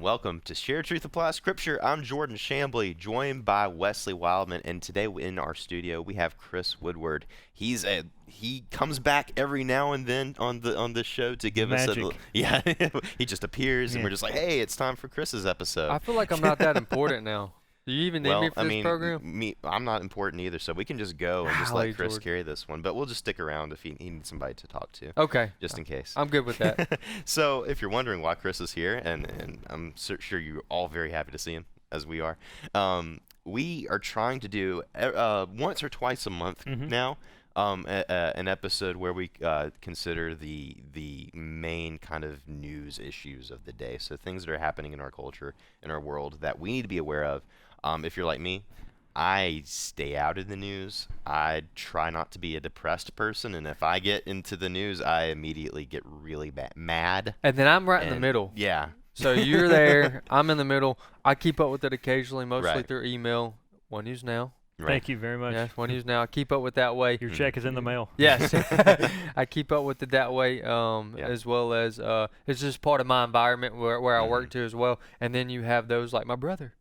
and welcome to Share Truth Apply Scripture. I'm Jordan Chambly, joined by Wesley Wildman, and today in our studio we have Chris Woodward. He comes back every now and then on the show to give us he just appears and we're just like, hey, it's time for Chris's episode. I feel like I'm not that important now. Do you even need me for this program? I'm not important either, so we can just go and just let Chris carry this one. But we'll just stick around if he needs somebody to talk to. Okay. Just in case. I'm good with that. So if you're wondering why Chris is here, and I'm sure you're all very happy to see him, as we are, we are trying to do once or twice a month now an episode where we consider the main kind of news issues of the day. So things that are happening in our culture, in our world, that we need to be aware of. If you're like me, I stay out of the news. I try not to be a depressed person, and if I get into the news, I immediately get really mad. And then I'm right in the middle. Yeah. So you're there. I'm in the middle. I keep up with it occasionally, mostly through email. One News Now. Right. Thank you very much. Yes, One News Now. I keep up with that way. Your check is in the mail. Yes. I keep up with it that way, as well as it's just part of my environment where I work to as well. And then you have those like my brother,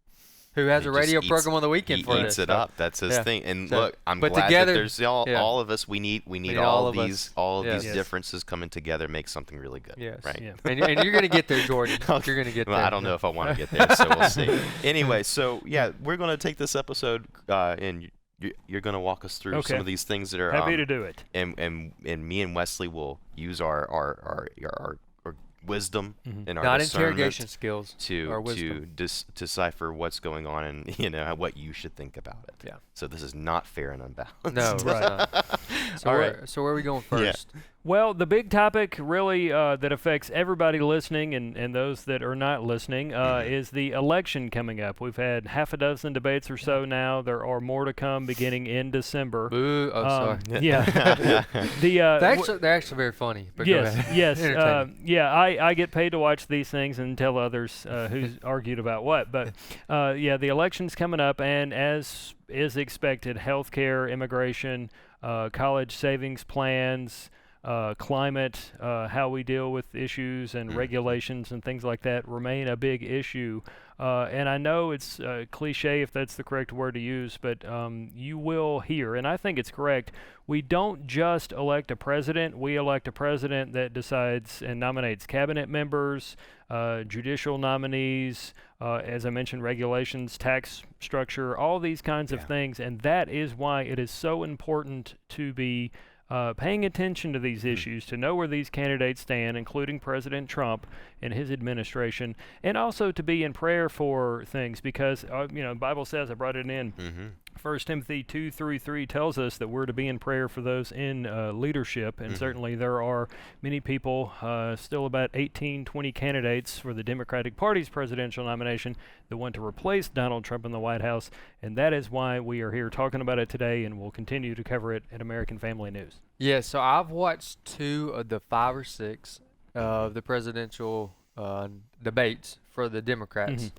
who has a radio program on the weekend for this. He eats it up. That's his thing. And look, I'm glad together, that there's all of us. We need all of these differences coming together, make something really good. Yes. Right. Yeah. And you're gonna get there, Jordan. You're gonna get there. I don't know if I want to get there, so we'll see. Anyway, so yeah, we're gonna take this episode and you're gonna walk us through some of these things that are happy to do it. And me and Wesley will use our wisdom and our not interrogation skills to decipher what's going on and what you should think about it. Yeah. So this is not fair and unbalanced. No, right. So where are we going first? Yeah. Well, the big topic really that affects everybody listening and those that are not listening is the election coming up. We've had half a dozen debates or so now. There are more to come beginning in December. Boo! Sorry. Yeah. They're actually very funny. But yes, go ahead. Yes. I get paid to watch these things and tell others who's argued about what. But the election's coming up, and as is expected, healthcare, immigration, college savings plans, climate, how we deal with issues and regulations and things like that remain a big issue. And I know it's cliche if that's the correct word to use, but you will hear, and I think it's correct, we don't just elect a president, we elect a president that decides and nominates cabinet members, judicial nominees, as I mentioned, regulations, tax structure, all these kinds of things, and that is why it is so important to be paying attention to these issues, to know where these candidates stand, including President Trump and his administration, and also to be in prayer for things because, the Bible says, I brought it in, 1 Timothy 2:3 tells us that we're to be in prayer for those in leadership, and certainly there are many people, still about 18, 20 candidates for the Democratic Party's presidential nomination that want to replace Donald Trump in the White House, and that is why we are here talking about it today, and we'll continue to cover it at American Family News. Yeah, so I've watched 2 of the 5 or 6 of the presidential debates for the Democrats.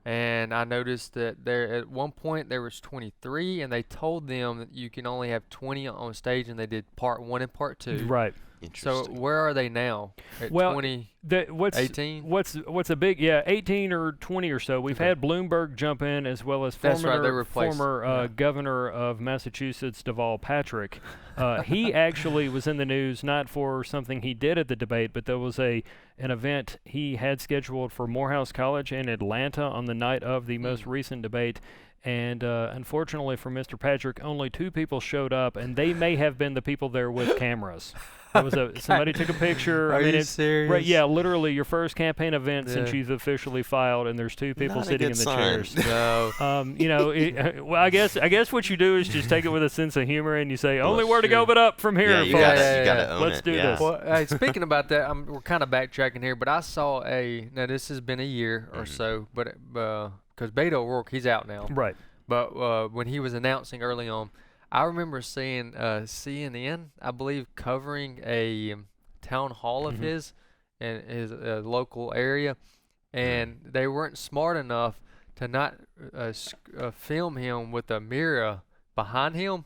And I noticed that at one point there was 23, and they told them that you can only have 20 on stage, and they did part 1 and part 2. Right. So where are they now? At 20, 18? What's a big 18 or 20 or so. We've had Bloomberg jump in as well as former governor of Massachusetts, Deval Patrick. He actually was in the news not for something he did at the debate, but there was an event he had scheduled for Morehouse College in Atlanta on the night of the most recent debate. And unfortunately for Mr. Patrick, only 2 people showed up, and they may have been the people there with cameras. There was somebody took a picture. Are you serious? Right, yeah, literally your first campaign event since you've officially filed, and there's 2 people sitting in the chairs. No. Well, I guess what you do is just take it with a sense of humor, and you say, only where to go but up from here. Yeah, you gotta own Let's do this. Well, hey, speaking about that, we're kind of backtracking here, but I saw now this has been a year or so, but because Beto O'Rourke, he's out now. Right. But when he was announcing early on, I remember seeing CNN, I believe, covering a town hall of his in his local area, and they weren't smart enough to not film him with a mirror behind him.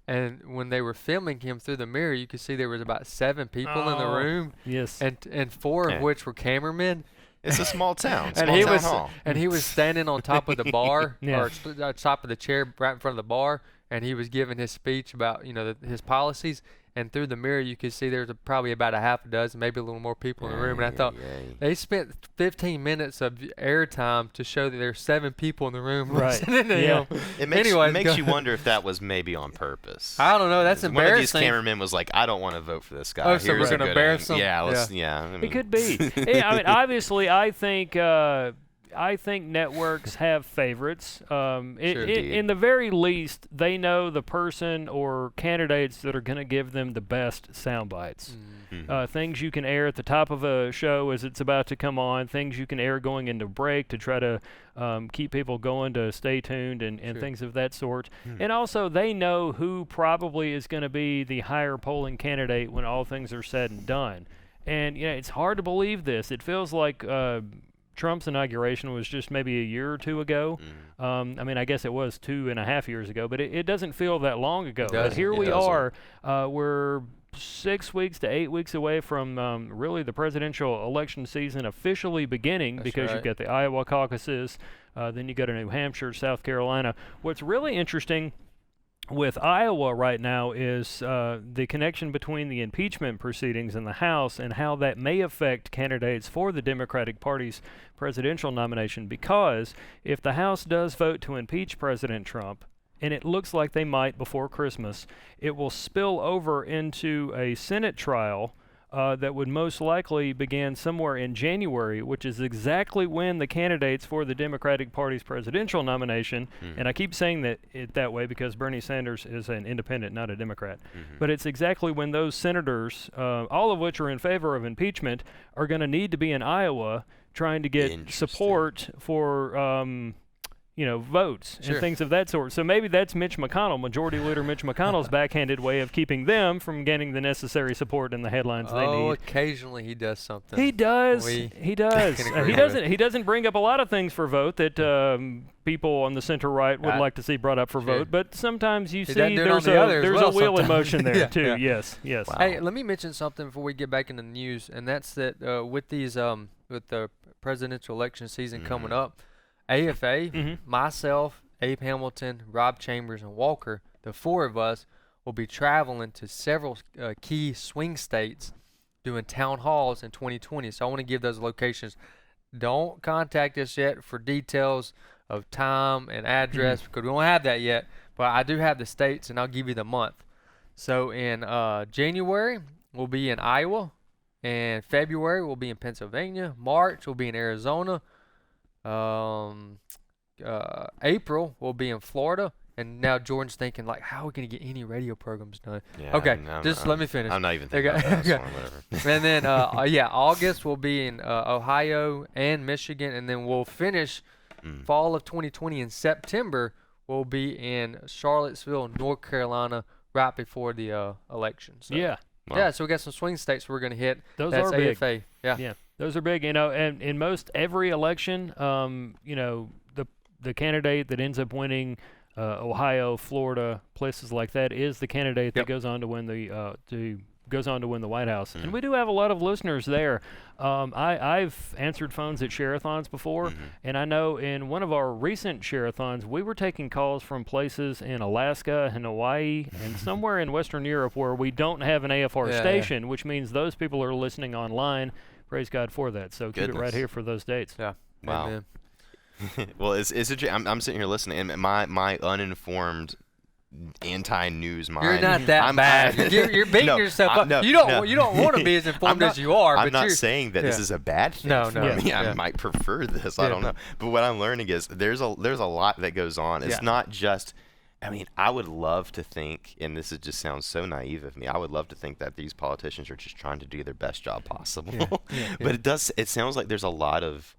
And when they were filming him through the mirror, you could see there was about 7 people in the room. Yes. And 4 of which were cameramen. It's a small town. and Small town hall. he was standing on top of the bar Yeah. or top of the chair right in front of the bar, and he was giving his speech about his policies. And through the mirror, you could see there's probably about a half a dozen, maybe a little more people in the room. And I thought they spent 15 minutes of airtime to show that there's 7 people in the room listening to him. It makes you wonder if that was maybe on purpose. I don't know. That's embarrassing. One of these cameramen was like, "I don't want to vote for this guy." Oh, so we're gonna embarrass him? Yeah, It could be. Yeah, I mean, obviously, I think networks have favorites. In the very least, they know the person or candidates that are going to give them the best sound bites. Things you can air at the top of a show as it's about to come on, things you can air going into break to try to keep people going to stay tuned and things of that sort. And also, they know who probably is going to be the higher polling candidate when all things are said and done. And it's hard to believe this. It feels like Trump's inauguration was just maybe a year or two ago. I mean, I guess it was 2.5 years ago, but it doesn't feel that long ago. But here we are. We're 6 weeks to 8 weeks away from really the presidential election season officially beginning. Because you've got the Iowa caucuses, then you go to New Hampshire, South Carolina. What's really interesting with Iowa right now is the connection between the impeachment proceedings in the House and how that may affect candidates for the Democratic Party's presidential nomination. Because if the House does vote to impeach President Trump, and it looks like they might before Christmas, it will spill over into a Senate trial that would most likely begin somewhere in January, which is exactly when the candidates for the Democratic Party's presidential nomination, and I keep saying that way because Bernie Sanders is an independent, not a Democrat, but it's exactly when those senators, all of which are in favor of impeachment, are going to need to be in Iowa trying to get support for votes and things of that sort. So maybe that's Mitch McConnell, Majority Leader Mitch McConnell's backhanded way of keeping them from gaining the necessary support and the headlines they need. Oh, occasionally he does something. He does. He doesn't bring up a lot of things for vote that people on the center right would like to see brought up for vote, but sometimes you see there's a wheel in motion there too. Yes. Wow. Hey, let me mention something before we get back into the news, and that's that with these with the presidential election season coming up, AFA, myself, Abe Hamilton, Rob Chambers, and Walker, the 4 of us, will be traveling to several key swing states doing town halls in 2020. So I want to give those locations. Don't contact us yet for details of time and address because we don't have that yet. But I do have the states, and I'll give you the month. So in January, we'll be in Iowa. And February, we'll be in Pennsylvania. March, we'll be in Arizona. April will be in Florida, and now Jordan's thinking like, how are we gonna get any radio programs done? Yeah, okay, let me finish. I'm not even thinking about that. Whatever. And then August will be in Ohio and Michigan, and then we'll finish fall of 2020 in September. We'll be in Charlottesville, North Carolina, right before the election. So, yeah. Wow. Yeah, so we got some swing states we're gonna hit. Those That's are big. AFA. Yeah. Those are big, and in most every election, the candidate that ends up winning Ohio, Florida, places like that is the candidate that goes on to win the White House. And we do have a lot of listeners there. I've answered phones at share-a-thons before, and I know in one of our recent share-a-thons, we were taking calls from places in Alaska and Hawaii and somewhere in Western Europe where we don't have an AFR station, which means those people are listening online. Praise God for that. So keep it right here for those dates. Yeah. Wow. Amen. Well, is it? I'm sitting here listening, and my uninformed anti-news mind. You're not that bad. You're beating yourself up. You don't want to be as informed as you are. I'm not saying that this is a bad thing for me. Yeah. I might prefer this. I don't know. But what I'm learning is there's a lot that goes on. It's not just. I mean, I would love to think, and this just sounds so naive of me, I would love to think that these politicians are just trying to do their best job possible. But it sounds like there's a lot of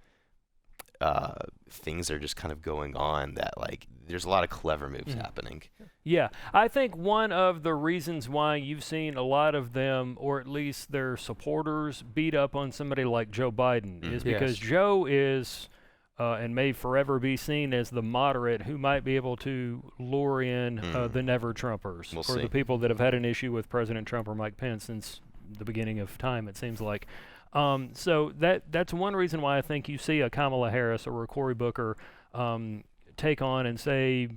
things that are just kind of going on that, like, there's a lot of clever moves happening. Yeah, I think one of the reasons why you've seen a lot of them, or at least their supporters, beat up on somebody like Joe Biden is because Joe is... and may forever be seen as the moderate who might be able to lure in the never-Trumpers, the people that have had an issue with President Trump or Mike Pence since the beginning of time, it seems like. So that's one reason why I think you see a Kamala Harris or a Cory Booker take on and say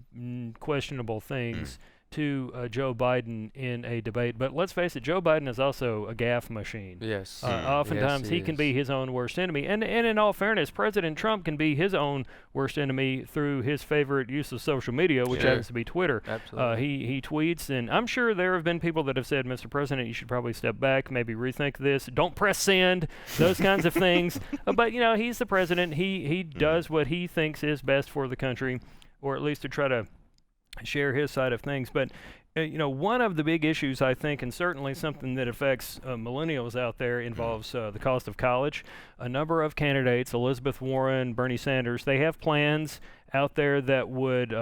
questionable things to Joe Biden in a debate. But let's face it, Joe Biden is also a gaffe machine. Yes. Oftentimes Yes, he can be his own worst enemy. And in all fairness, President Trump can be his own worst enemy through his favorite use of social media, which happens to be Twitter. Absolutely. He tweets, and I'm sure there have been people that have said, Mr. President, you should probably step back, maybe rethink this, don't press send, those kinds of things. But, he's the president. He does what he thinks is best for the country, or at least to try to share his side of things. But one of the big issues, I think, and certainly something that affects millennials out there, involves the cost of college. A number of candidates, Elizabeth Warren, Bernie Sanders, they have plans out there that would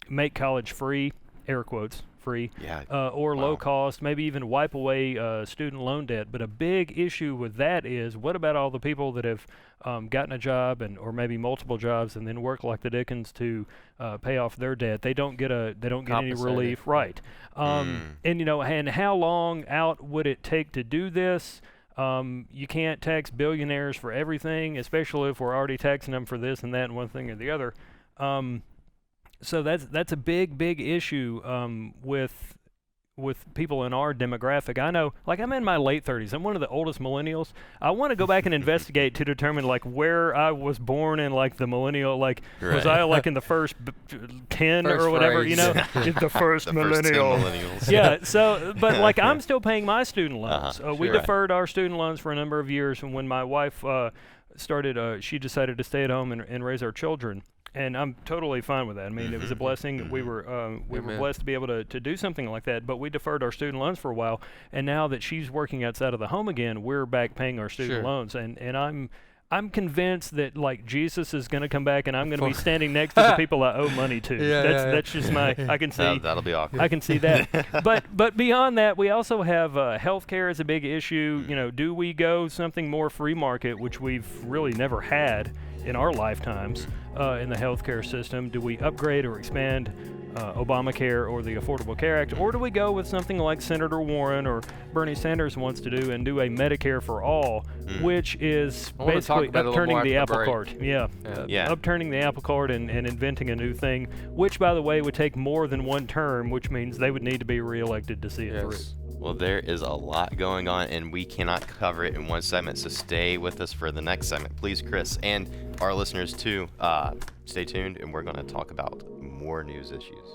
make college free, air quotes, free, or low cost, maybe even wipe away student loan debt. But a big issue with that is, what about all the people that have gotten a job or maybe multiple jobs and then work like the Dickens to pay off their debt? They don't get any relief, right? And how long out would it take to do this? You can't tax billionaires for everything, especially if we're already taxing them for this and that and one thing or the other. So that's a big issue with people in our demographic. I know, I'm in my late 30s. I'm one of the oldest millennials. I want to go back and investigate to determine where I was born in the millennial. Was I in the first 10 or whatever? Phrase. The first millennial. Millennials. Yeah. So, but I'm still paying my student loans. We Sure. deferred our student loans for a number of years, and when my wife started, she decided to stay at home and raise our children. And I'm totally fine with that. I mean, it was a blessing. We were blessed to be able to do something like that. But we deferred our student loans for a while, and now that she's working outside of the home again, we're back paying our student loans. And I'm convinced that Jesus is going to come back, and I'm going to be standing next to the people I owe money to. That's just I can see. That'll be awkward. I can see that. But beyond that, we also have healthcare is a big issue. Do we go something more free market, which we've really never had in our lifetimes in the healthcare system? Do we upgrade or expand Obamacare or the Affordable Care Act, or do we go with something like Senator Warren or Bernie Sanders wants to do and do a Medicare for all, which is basically upturning the apple cart? Upturning the apple cart and inventing a new thing, which, by the way, would take more than one term, which means they would need to be reelected to see it through. Well, there is a lot going on, and we cannot cover it in one segment, so stay with us for the next segment. Please, Chris, and our listeners too, stay tuned, and we're going to talk about more news issues.